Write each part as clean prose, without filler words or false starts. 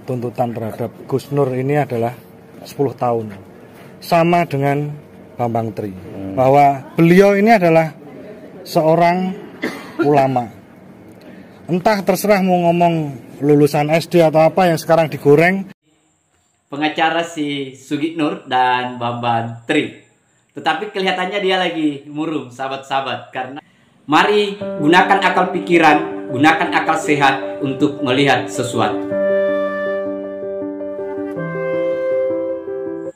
Tuntutan terhadap Gus Nur ini adalah 10 tahun. Sama dengan Bambang Tri. Bahwa beliau ini adalah seorang ulama. Entah terserah mau ngomong lulusan SD atau apa yang sekarang digoreng. Pengacara si Sugit Nur dan Bambang Tri. Tetapi kelihatannya dia lagi murung, sahabat-sahabat. Karena mari gunakan akal pikiran, gunakan akal sehat untuk melihat sesuatu.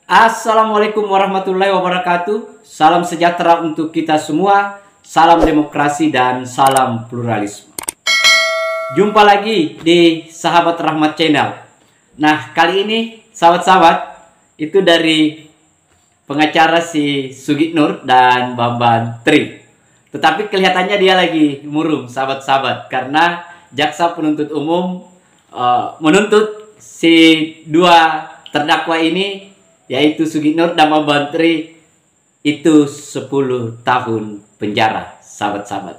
Assalamualaikum warahmatullahi wabarakatuh. Salam sejahtera untuk kita semua. Salam demokrasi dan salam pluralisme. Jumpa lagi di Sahabat Rahmat Channel. Nah, kali ini sahabat-sahabat, itu dari pengacara si Sugit Nur dan Bambang Tri. Tetapi kelihatannya dia lagi murung, sahabat-sahabat, karena jaksa penuntut umum menuntut si dua terdakwa ini, yaitu Sugit Nur dan Bambang Tri, itu 10 tahun penjara, sahabat-sahabat.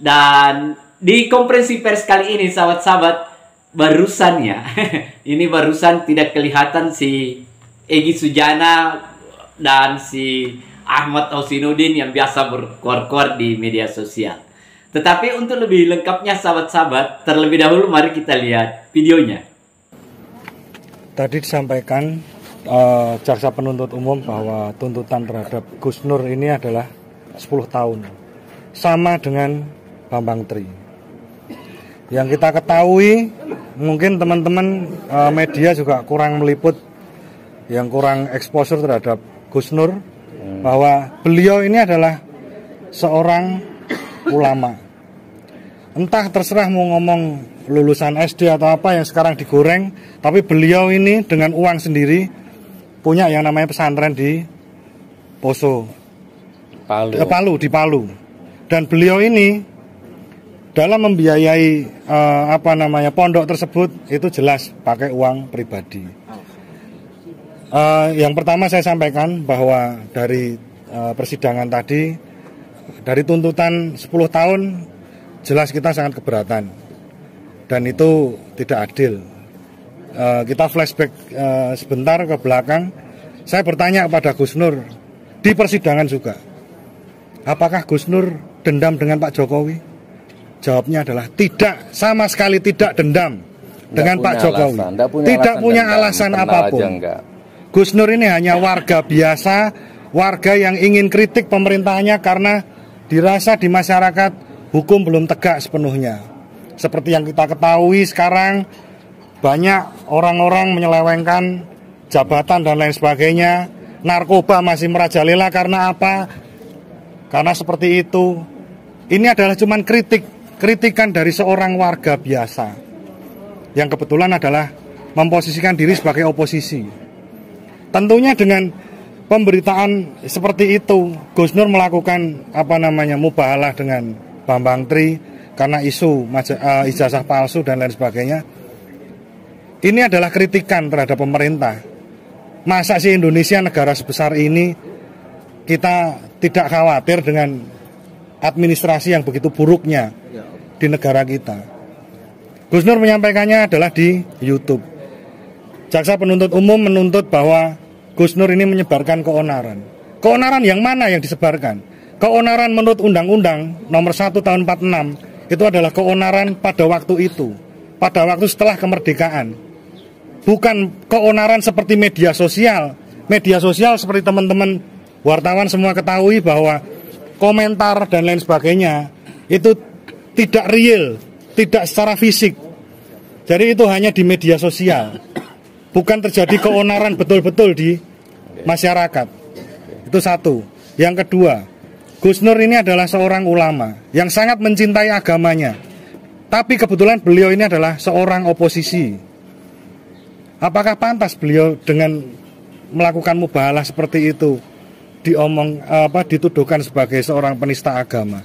Dan di konferensi pers kali ini, sahabat-sahabat, barusannya ini barusan tidak kelihatan si Egy Sujana dan si Ahmad Husainuddin yang biasa berkuar-kuar di media sosial. Tetapi untuk lebih lengkapnya, sahabat-sahabat, terlebih dahulu mari kita lihat videonya. Tadi disampaikan jaksa penuntut umum bahwa tuntutan terhadap Gus Nur ini adalah 10 tahun. Sama dengan Bambang Tri. Yang kita ketahui, mungkin teman-teman media juga kurang meliput, yang kurang exposure terhadap Gus Nur, bahwa beliau ini adalah seorang ulama. Entah terserah mau ngomong lulusan SD atau apa yang sekarang digoreng, tapi beliau ini dengan uang sendiri punya yang namanya pesantren di Poso, di Palu. Dan beliau ini dalam membiayai pondok tersebut itu jelas pakai uang pribadi. Yang pertama saya sampaikan bahwa dari persidangan tadi, dari tuntutan 10 tahun, jelas kita sangat keberatan. Dan itu tidak adil. Kita flashback sebentar ke belakang. Saya bertanya kepada Gus Nur di persidangan juga, apakah Gus Nur dendam dengan Pak Jokowi? Jawabnya adalah tidak, sama sekali tidak dendam dengan Pak Jokowi. Tidak punya alasan apapun. Gus Nur ini hanya warga biasa, warga yang ingin kritik pemerintahnya karena dirasa di masyarakat hukum belum tegak sepenuhnya. Seperti yang kita ketahui sekarang, banyak orang-orang menyelewengkan jabatan dan lain sebagainya. Narkoba masih merajalela karena apa? Karena seperti itu. Ini adalah cuman kritikan dari seorang warga biasa yang kebetulan adalah memposisikan diri sebagai oposisi. Tentunya dengan pemberitaan seperti itu, Gus Nur melakukan mubahalah dengan Bambang Tri karena isu ijazah palsu dan lain sebagainya. Ini adalah kritikan terhadap pemerintah. Masa sih Indonesia, negara sebesar ini, kita tidak khawatir dengan administrasi yang begitu buruknya di negara kita. Gus Nur menyampaikannya adalah di YouTube. Jaksa penuntut umum menuntut bahwa Gus Nur ini menyebarkan keonaran. Keonaran yang mana yang disebarkan? Keonaran menurut Undang-Undang nomor 1 tahun 46 itu adalah keonaran pada waktu itu, pada waktu setelah kemerdekaan. Bukan keonaran seperti media sosial. Media sosial seperti teman-teman wartawan semua ketahui bahwa komentar dan lain sebagainya itu tidak real, tidak secara fisik. Jadi itu hanya di media sosial. Bukan terjadi keonaran betul-betul di masyarakat. Itu satu. Yang kedua, Gus Nur ini adalah seorang ulama yang sangat mencintai agamanya. Tapi kebetulan beliau ini adalah seorang oposisi. Apakah pantas beliau dengan melakukan mubahalah seperti itu dituduhkan sebagai seorang penista agama?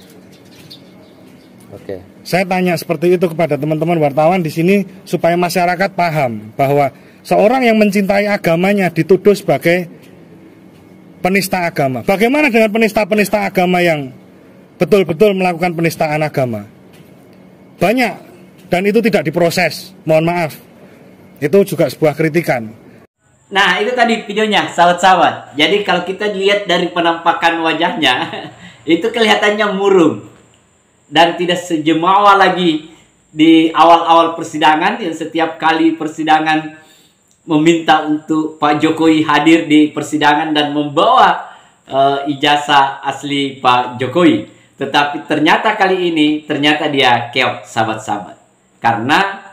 Oke. Saya tanya seperti itu kepada teman-teman wartawan di sini supaya masyarakat paham bahwa seorang yang mencintai agamanya dituduh sebagai penista agama. Bagaimana dengan penista-penista agama yang betul-betul melakukan penistaan agama? Banyak, dan itu tidak diproses, mohon maaf. Itu juga sebuah kritikan. Nah, itu tadi videonya, sahabat-sahabat. Jadi kalau kita lihat dari penampakan wajahnya, itu kelihatannya murung. Dan tidak sejemawa lagi di awal-awal persidangan, yang setiap kali persidangan meminta untuk Pak Jokowi hadir di persidangan dan membawa ijazah asli Pak Jokowi. Tetapi ternyata kali ini, ternyata dia keok, sahabat-sahabat. Karena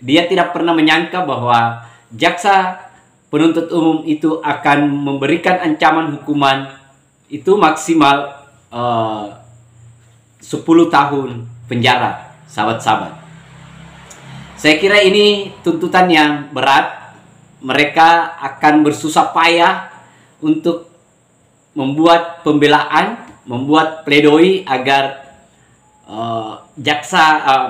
dia tidak pernah menyangka bahwa jaksa penuntut umum itu akan memberikan ancaman hukuman itu maksimal 10 tahun penjara, sahabat-sahabat. Saya kira ini tuntutan yang berat. Mereka akan bersusah payah untuk membuat pembelaan, membuat pledoi agar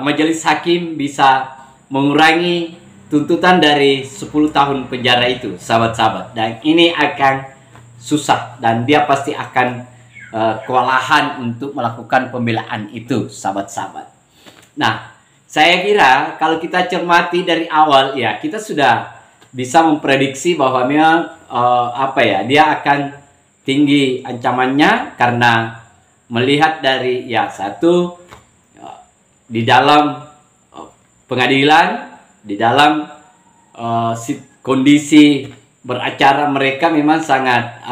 majelis hakim bisa mengurangi tuntutan dari 10 tahun penjara itu, sahabat-sahabat. Dan ini akan susah dan dia pasti akan kewalahan untuk melakukan pembelaan itu, sahabat-sahabat. Nah, saya kira kalau kita cermati dari awal, ya kita sudah bisa memprediksi bahwa memang dia akan tinggi ancamannya karena melihat dari satu di dalam pengadilan, di dalam kondisi beracara mereka memang sangat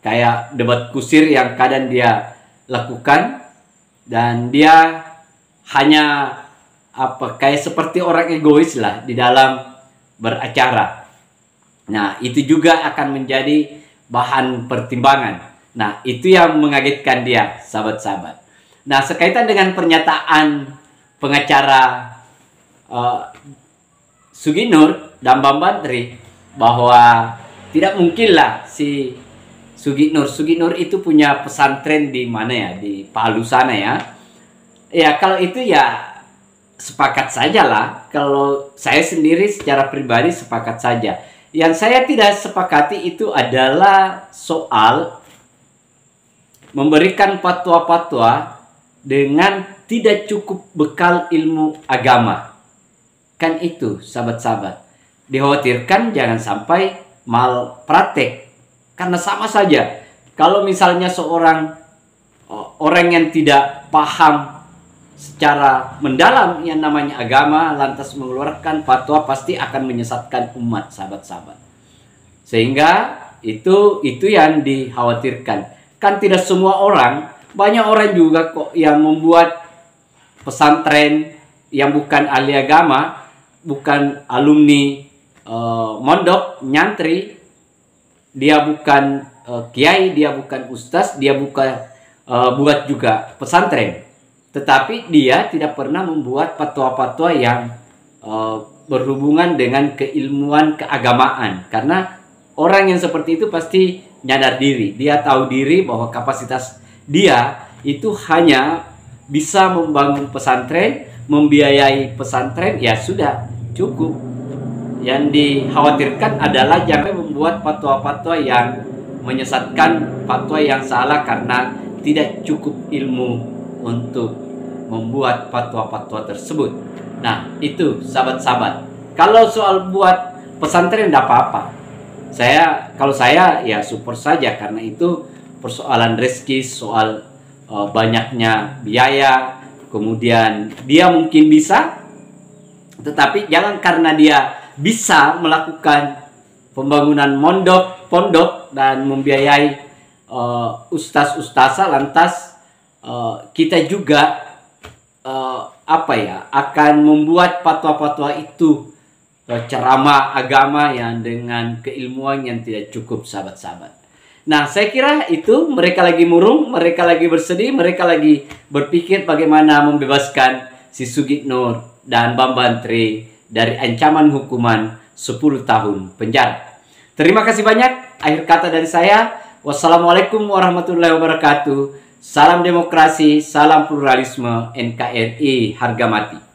kayak debat kusir yang kadang dia lakukan, dan dia hanya kayak seperti orang egois lah di dalam beracara. Nah, itu juga akan menjadi bahan pertimbangan. Nah, itu yang mengagetkan dia, sahabat-sahabat. Nah, sekaitan dengan pernyataan pengacara Sugi Nur dan Bambang Tri bahwa tidak mungkinlah si Sugi Nur itu punya pesantren di mana ya, di Palu sana ya. Ya, kalau itu ya sepakat sajalah. Kalau saya sendiri secara pribadi sepakat saja. Yang saya tidak sepakati itu adalah soal memberikan fatwa-fatwa dengan tidak cukup bekal ilmu agama. Kan itu, sahabat-sahabat. Dikhawatirkan jangan sampai malpraktek. Karena sama saja. Kalau misalnya seorang orang yang tidak paham secara mendalam yang namanya agama lantas mengeluarkan fatwa, pasti akan menyesatkan umat, sahabat-sahabat. Sehingga itu yang dikhawatirkan. Kan tidak semua orang, banyak orang juga kok yang membuat pesantren yang bukan ahli agama, bukan alumni mondok, nyantri, dia bukan kiai, dia bukan ustaz, dia bukan buat juga pesantren. Tetapi dia tidak pernah membuat fatwa-fatwa yang berhubungan dengan keilmuan keagamaan. Karena orang yang seperti itu pasti nyadar diri. Dia tahu diri bahwa kapasitas dia itu hanya bisa membangun pesantren, membiayai pesantren, ya sudah cukup. Yang dikhawatirkan adalah jangan membuat fatwa-fatwa yang menyesatkan, fatwa yang salah karena tidak cukup ilmu untuk membuat fatwa-fatwa tersebut. Nah, itu sahabat-sahabat. Kalau soal buat pesantren tidak apa-apa. Kalau saya ya support saja, karena itu persoalan rezeki, soal banyaknya biaya, kemudian dia mungkin bisa, tetapi jangan karena dia bisa melakukan pembangunan pondok dan membiayai ustaz-ustazah, lantas kita juga akan membuat fatwa-fatwa itu ceramah agama yang dengan keilmuan yang tidak cukup, sahabat-sahabat. Nah, saya kira itu mereka lagi murung, mereka lagi bersedih, mereka lagi berpikir bagaimana membebaskan si Sugi Nur dan Bambang Tri dari ancaman hukuman 10 tahun penjara. Terima kasih banyak. Akhir kata dari saya, wassalamualaikum warahmatullahi wabarakatuh. Salam demokrasi, salam pluralisme, NKRI harga mati.